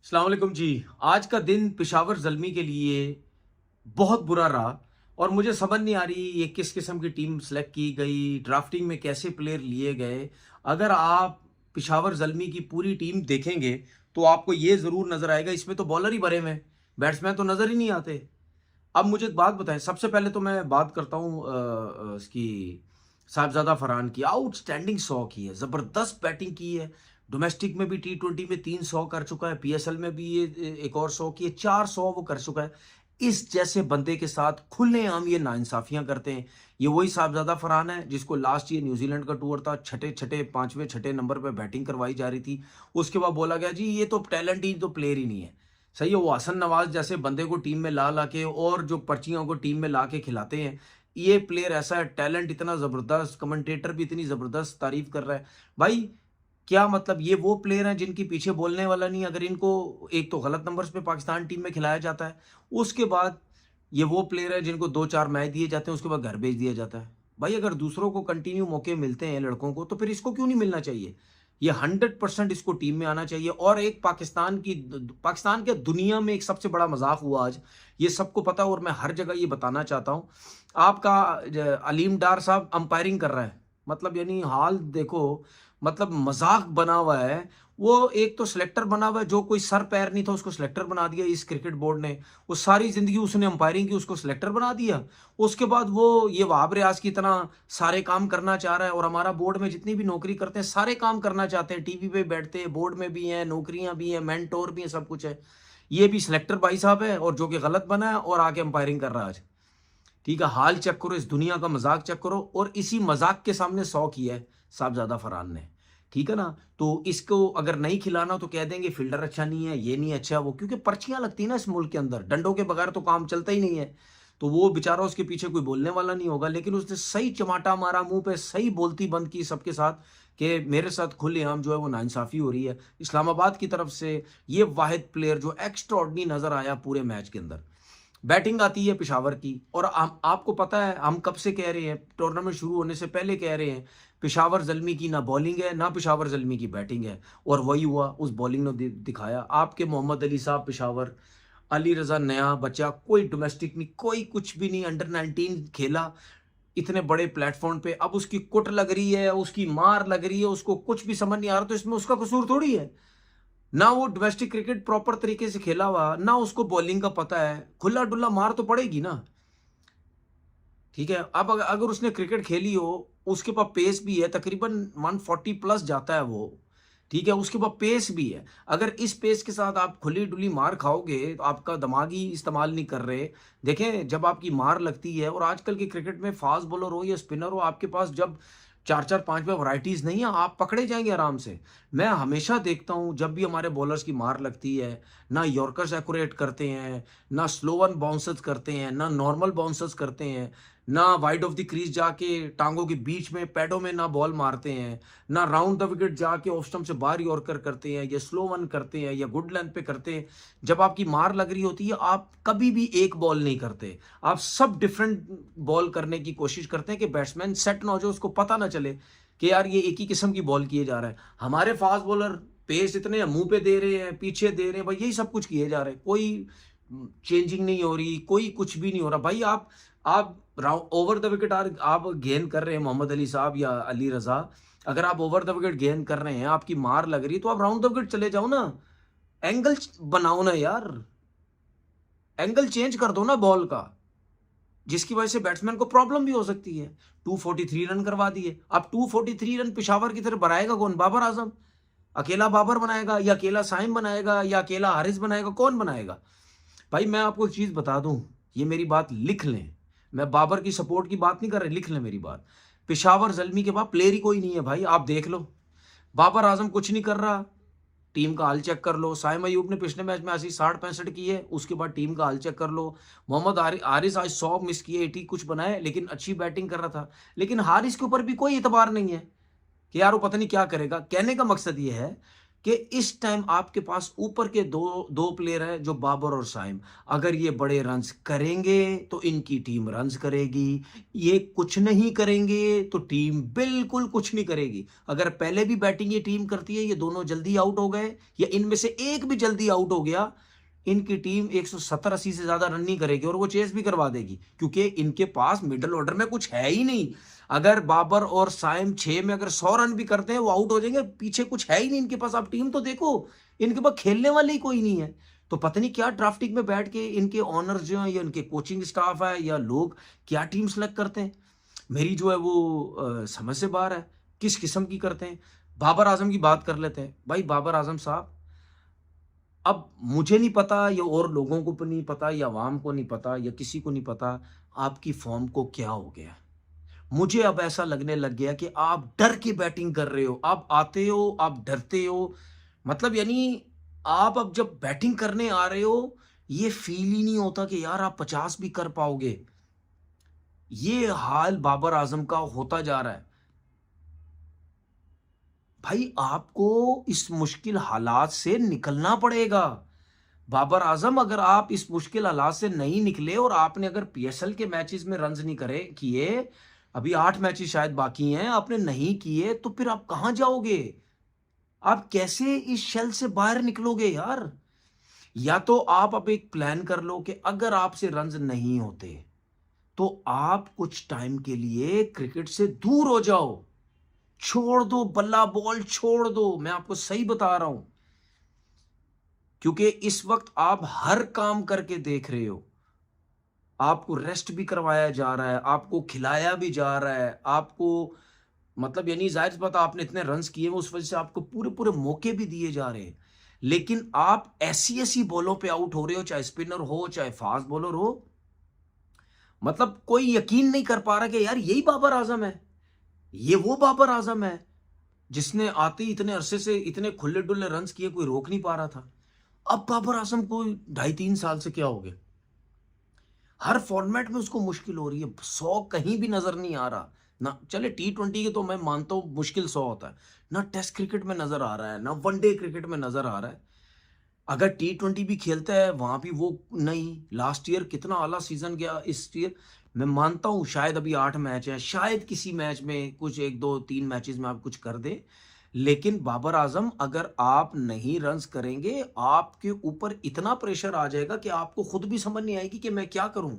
अस्सलाम वालेकुम जी। आज का दिन पेशावर ज़ल्मी के लिए बहुत बुरा रहा और मुझे समझ नहीं आ रही ये किस किस्म की टीम सेलेक्ट की गई, ड्राफ्टिंग में कैसे प्लेयर लिए गए। अगर आप पेशावर ज़ल्मी की पूरी टीम देखेंगे तो आपको ये ज़रूर नज़र आएगा इसमें तो बॉलर ही भरे हुए हैं, बैट्समैन तो नज़र ही नहीं आते। अब मुझे एक बात बताएं, सबसे पहले तो मैं बात करता हूँ इसकी साहिबजादा फरहान की। आउटस्टैंडिंग 100 की है, ज़बरदस्त बैटिंग की है। डोमेस्टिक में भी टी20 में 300 कर चुका है, पीएसएल में भी ये एक और 100 की है, 400 वो कर चुका है। इस जैसे बंदे के साथ खुलेआम ये नाइंसाफियां करते हैं। ये वही साहिबजादा फरहान है जिसको लास्ट ईयर न्यूजीलैंड का टूर था, छठे छठे पांचवें छठे नंबर पे बैटिंग करवाई जा रही थी। उसके बाद बोला गया जी ये तो टैलेंट ही, तो प्लेयर ही नहीं है। सही है, वो हसन नवाज जैसे बंदे को टीम में ला ला के और जो पर्चियों को टीम में ला के खिलाते हैं। ये प्लेयर ऐसा है, टैलेंट इतना जबरदस्त, कमेंटेटर भी इतनी जबरदस्त तारीफ कर रहा है। भाई क्या मतलब, ये वो प्लेयर हैं जिनके पीछे बोलने वाला नहीं। अगर इनको एक तो गलत नंबर्स पे पाकिस्तान टीम में खिलाया जाता है, उसके बाद ये वो प्लेयर है जिनको 2-4 मैच दिए जाते हैं, उसके बाद घर भेज दिया जाता है। भाई अगर दूसरों को कंटिन्यू मौके मिलते हैं लड़कों को, तो फिर इसको क्यों नहीं मिलना चाहिए? ये 100% इसको टीम में आना चाहिए। और एक पाकिस्तान के दुनिया में एक सबसे बड़ा मजाक हुआ आज, ये सबको पता है और मैं हर जगह ये बताना चाहता हूँ। आपका अलीम डार साहब अंपायरिंग कर रहा है, मतलब यानी हाल देखो, मतलब मजाक बना हुआ है। वो एक तो सिलेक्टर बना हुआ है, जो कोई सर पैर नहीं था उसको सिलेक्टर बना दिया इस क्रिकेट बोर्ड ने। वो सारी जिंदगी उसने अंपायरिंग की, उसको सिलेक्टर बना दिया। उसके बाद वो ये वहाब रियाज की तरह सारे काम करना चाह रहा है। और हमारा बोर्ड में जितनी भी नौकरी करते हैं सारे काम करना चाहते हैं, टीवी पे बैठते हैं, बोर्ड में भी हैं, नौकरियां भी हैं, मेंटोर भी हैं, सब कुछ है। ये भी सिलेक्टर भाई साहब है और जो कि गलत बना है और आके अंपायरिंग कर रहा है आज। ठीक है, हाल चेक करो, इस दुनिया का मजाक चेक करो। और इसी मजाक के सामने 100 किया है साहबजादा फरहान ने। ठीक है ना? तो इसको अगर नहीं खिलाना तो कह देंगे फील्डर अच्छा नहीं है, ये नहीं अच्छा वो, क्योंकि पर्चियां लगती है ना इस मुल्क के अंदर, डंडों के बगैर तो काम चलता ही नहीं है। तो वो बेचारा, उसके पीछे कोई बोलने वाला नहीं होगा, लेकिन उसने सही चमाटा मारा मुंह पे, सही बोलती बंद की सबके साथ कि मेरे साथ खुलेआम जो है वो नाइंसाफी हो रही है। इस्लामाबाद की तरफ से ये वाहिद प्लेयर जो एक्स्ट्रा ऑर्डिनरी नजर आया पूरे मैच के अंदर। बैटिंग आती है पेशावर की, और आपको पता है हम कब से कह रहे हैं, टूर्नामेंट शुरू होने से पहले कह रहे हैं, पेशावर जल्मी की ना बॉलिंग है ना पेशावर जल्मी की बैटिंग है। और वही हुआ, उस बॉलिंग ने दिखाया। आपके मोहम्मद अली साहब पेशावर, अली रजा नया बच्चा, कोई डोमेस्टिक नहीं, कोई कुछ भी नहीं, अंडर 19 खेला इतने बड़े प्लेटफॉर्म पे। अब उसकी कुट लग रही है, उसकी मार लग रही है, उसको कुछ भी समझ नहीं आ रहा, तो इसमें उसका कसूर थोड़ी है। ना वो डोमेस्टिक क्रिकेट प्रॉपर तरीके से खेला हुआ, ना उसको बॉलिंग का पता है, खुला डुल्ला मार तो पड़ेगी ना। ठीक है, अब अगर उसने क्रिकेट खेली हो, उसके पास पेस भी है, तकरीबन 140 प्लस जाता है वो। ठीक है, उसके पास पेस भी है। अगर इस पेस के साथ आप खुली डुली मार खाओगे तो आपका दिमाग ही इस्तेमाल नहीं कर रहे। देखें, जब आपकी मार लगती है, और आजकल के क्रिकेट में फास्ट बॉलर हो या स्पिनर हो, आपके पास जब चार चार पांच पांच वैरायटीज नहीं है, आप पकड़े जाएंगे आराम से। मैं हमेशा देखता हूं जब भी हमारे बॉलर्स की मार लगती है, ना यॉर्कर्स एक्यूरेट करते हैं, ना स्लो वन बाउंसर्स करते हैं, ना नॉर्मल बाउंसर्स करते हैं, ना वाइड ऑफ द क्रीज जाके टांगों के बीच में पैडों में ना बॉल मारते हैं, ना राउंड द विकेट जाके ऑफ स्टंप से बाहर यॉर्कर करते हैं, या स्लो वन करते हैं, या गुड लेंथ पे करते हैं। जब आपकी मार लग रही होती है, आप कभी भी एक बॉल नहीं करते, आप सब डिफरेंट बॉल करने की कोशिश करते हैं कि बैट्समैन सेट ना हो जाए, उसको पता ना चले कि यार ये एक ही किस्म की बॉल किए जा रहा है। हमारे फास्ट बॉलर पेस इतने मुंह पे दे रहे हैं, पीछे दे रहे हैं, भाई यही सब कुछ किए जा रहे हैं, कोई चेंजिंग नहीं हो रही, कोई कुछ भी नहीं हो रहा। भाई आप ओवर द विकेट आप गेंद कर रहे हैं, मोहम्मद अली साहब या अली रजा, अगर आप ओवर द विकेट गेंद कर रहे हैं, आपकी मार लग रही है, तो आप राउंड द विकेट चले जाओ ना, एंगल बनाओ ना यार, एंगल चेंज कर दो ना बॉल का, जिसकी वजह से बैट्समैन को प्रॉब्लम भी हो सकती है। 243 रन करवा दिए, अब 243 रन पेशावर की तरफ बनाएगा कौन? बाबर आजम। अकेला बाबर बनाएगा, या अकेला साइम बनाएगा, या अकेला हारिस बनाएगा? कौन बनाएगा? भाई मैं आपको एक चीज बता दूं, ये मेरी बात लिख लें, मैं बाबर की सपोर्ट की बात नहीं कर रहा, लिख लें मेरी बात। पेशावर जल्मी के बाद प्लेयर ही कोई नहीं है भाई, आप देख लो। बाबर आजम कुछ नहीं कर रहा, टीम का हाल चेक कर लो। साइम अयूब ने पिछले मैच में ऐसी 60-65 की है, उसके बाद टीम का हाल चेक कर लो। मोहम्मद हारिस आज 100 मिस किए, 80 कुछ बनाए, लेकिन अच्छी बैटिंग कर रहा था। लेकिन हारिस के ऊपर भी कोई एतबार नहीं है कि यार वो पता नहीं क्या करेगा। कहने का मकसद ये है कि इस टाइम आपके पास ऊपर के दो दो प्लेयर हैं जो बाबर और साइम। अगर ये बड़े रन्स करेंगे तो इनकी टीम रन्स करेगी, ये कुछ नहीं करेंगे तो टीम बिल्कुल कुछ नहीं करेगी। अगर पहले भी बैटिंग ये टीम करती है, ये दोनों जल्दी आउट हो गए या इनमें से एक भी जल्दी आउट हो गया, इनकी टीम 170-80 से ज्यादा रन नहीं करेगी और वो चेस भी करवा देगी, क्योंकि इनके पास मिडिल ऑर्डर में कुछ है ही नहीं। अगर बाबर और साइम 6 में अगर 100 रन भी करते हैं वो आउट हो जाएंगे, पीछे कुछ है ही नहीं इनके पास। आप टीम तो देखो, इनके पास खेलने वाले ही कोई नहीं है। तो पता नहीं क्या ड्राफ्टिंग में बैठ के इनके ऑनर्स जो है या इनके कोचिंग स्टाफ है या लोग क्या टीम सेलेक्ट करते हैं, मेरी जो है वो समझ से बाहर है। किस किस्म की करते हैं। बाबर आजम की बात कर लेते हैं। भाई बाबर आजम साहब, अब मुझे नहीं पता या और लोगों को नहीं पता या आवाम को नहीं पता या किसी को नहीं पता आपकी फॉर्म को क्या हो गया। मुझे अब ऐसा लगने लग गया कि आप डर के बैटिंग कर रहे हो। आप आते हो, आप डरते हो। मतलब यानी आप अब जब बैटिंग करने आ रहे हो, ये फील ही नहीं होता कि यार आप 50 भी कर पाओगे। ये हाल बाबर आजम का होता जा रहा है। भाई आपको इस मुश्किल हालात से निकलना पड़ेगा। बाबर आजम, अगर आप इस मुश्किल हालात से नहीं निकले और आपने अगर पीएसएल के मैचेस में रन्स नहीं करे किए, अभी 8 मैचेस शायद बाकी हैं, आपने नहीं किए, तो फिर आप कहां जाओगे? आप कैसे इस शेल से बाहर निकलोगे यार? या तो आप अब एक प्लान कर लो कि अगर आपसे रन्स नहीं होते तो आप कुछ टाइम के लिए क्रिकेट से दूर हो जाओ। छोड़ दो बल्ला बॉल, छोड़ दो। मैं आपको सही बता रहा हूं, क्योंकि इस वक्त आप हर काम करके देख रहे हो। आपको रेस्ट भी करवाया जा रहा है, आपको खिलाया भी जा रहा है, आपको मतलब यानी जाहिर सी बात, आपने इतने रन्स किए उस वजह से आपको पूरे पूरे मौके भी दिए जा रहे हैं। लेकिन आप ऐसी ऐसी बॉलों पे आउट हो रहे हो, चाहे स्पिनर हो चाहे फास्ट बॉलर हो। मतलब कोई यकीन नहीं कर पा रहा कि यार यही बाबर आजम है, ये वो बाबर आजम है जिसने आते ही इतने अरसे से इतने खुले डुल्ले रन्स किए, कोई रोक नहीं पा रहा था। अब बाबर आजम को 2.5-3 साल से क्या हो गया? हर फॉर्मेट में उसको मुश्किल हो रही है। 100 कहीं भी नजर नहीं आ रहा ना। चले T20 के तो मैं मानता हूं मुश्किल 100 होता है ना, टेस्ट क्रिकेट में नजर आ रहा है ना, वनडे क्रिकेट में नजर आ रहा है। अगर T20 भी खेलता है वहां भी वो नहीं। लास्ट ईयर कितना आला सीजन गया, इस ईयर मैं मानता हूं शायद अभी 8 मैच है, शायद किसी मैच में कुछ 1-2-3 मैचेस में आप कुछ कर दे। लेकिन बाबर आजम, अगर आप नहीं रन्स करेंगे, आपके ऊपर इतना प्रेशर आ जाएगा कि आपको खुद भी समझ नहीं आएगी कि मैं क्या करूं।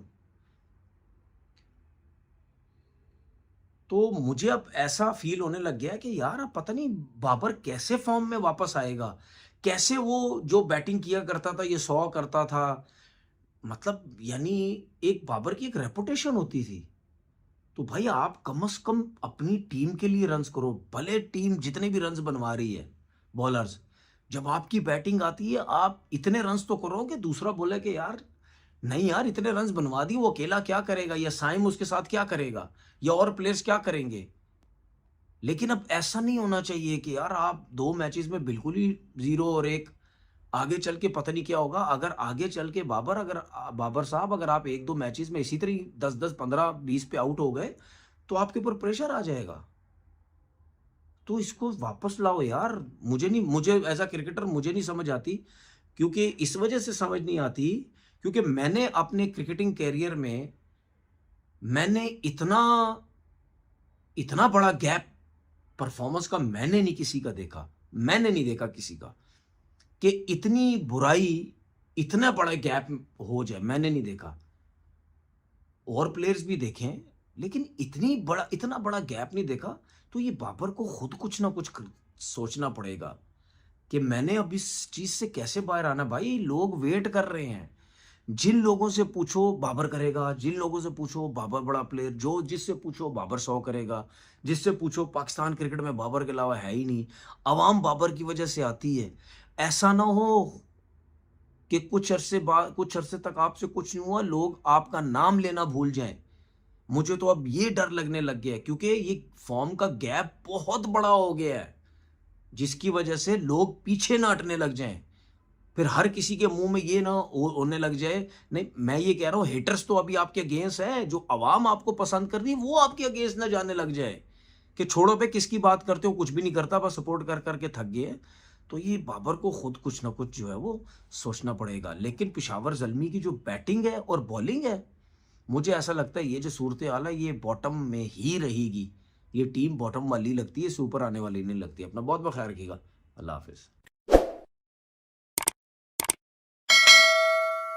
तो मुझे अब ऐसा फील होने लग गया है कि यार अब पता नहीं बाबर कैसे फॉर्म में वापस आएगा। कैसे वो जो बैटिंग किया करता था, ये 100 करता था। मतलब यानी एक बाबर की एक रेपुटेशन होती थी। तो भाई आप कम से कम अपनी टीम के लिए रन्स करो। भले टीम जितने भी रन्स बनवा रही है बॉलर्स, जब आपकी बैटिंग आती है आप इतने रन्स तो करो कि दूसरा बोले कि यार नहीं यार, इतने रन्स बनवा दिए, वो अकेला क्या करेगा, या साइम उसके साथ क्या करेगा, या और प्लेयर्स क्या करेंगे। लेकिन अब ऐसा नहीं होना चाहिए कि यार आप 2 मैचेस में बिल्कुल ही जीरो और एक, आगे चल के पता नहीं क्या होगा। अगर आगे चल के बाबर साहब, अगर आप 1-2 मैचेस में इसी तरह 10-10, 15-20 पे आउट हो गए तो आपके ऊपर प्रेशर आ जाएगा। तो इसको वापस लाओ यार। मुझे एज अ क्रिकेटर मुझे नहीं समझ आती, क्योंकि इस वजह से समझ नहीं आती क्योंकि मैंने अपने क्रिकेटिंग कैरियर में मैंने इतना इतना बड़ा गैप परफॉर्मेंस का मैंने नहीं किसी का देखा। मैंने नहीं देखा किसी का कि इतनी बुराई, इतना बड़ा गैप हो जाए, मैंने नहीं देखा। और प्लेयर्स भी देखें लेकिन इतना बड़ा गैप नहीं देखा। तो ये बाबर को खुद कुछ ना कुछ सोचना पड़ेगा कि मैंने अब इस चीज से कैसे बाहर आना। भाई लोग वेट कर रहे हैं। जिन लोगों से पूछो बाबर करेगा, जिन लोगों से पूछो बाबर बड़ा प्लेयर, जो जिससे पूछो बाबर 100 करेगा, जिससे पूछो पाकिस्तान क्रिकेट में बाबर के अलावा है ही नहीं। अवाम बाबर की वजह से आती है। ऐसा ना हो कि कुछ अरसे तक आपसे कुछ नहीं हुआ, लोग आपका नाम लेना भूल जाएं। मुझे तो अब ये डर लगने लग गया है, क्योंकि ये फॉर्म का गैप बहुत बड़ा हो गया है, जिसकी वजह से लोग पीछे ना हटने लग जाएं। फिर हर किसी के मुंह में ये ना होने लग जाए, नहीं मैं ये कह रहा हूं, हेटर्स तो अभी आपके अगेंस्ट है, जो अवाम आपको पसंद कर रही है वो आपके अगेंस्ट ना जाने लग जाए कि छोड़ो पे किसकी बात करते हो, कुछ भी नहीं करता, बस सपोर्ट कर करके थक गए। तो ये बाबर को खुद कुछ ना कुछ जो है वो सोचना पड़ेगा। लेकिन पेशावर ज़ल्मी की जो बैटिंग है और बॉलिंग है, मुझे ऐसा लगता है ये जो सूरत-ए-हाल है ये बॉटम में ही रहेगी। ये टीम बॉटम वाली लगती है, इसे ऊपर आने वाली नहीं लगती। अपना बहुत-बहुत ख़्याल रखिएगा। अल्लाह हाफ़िज़।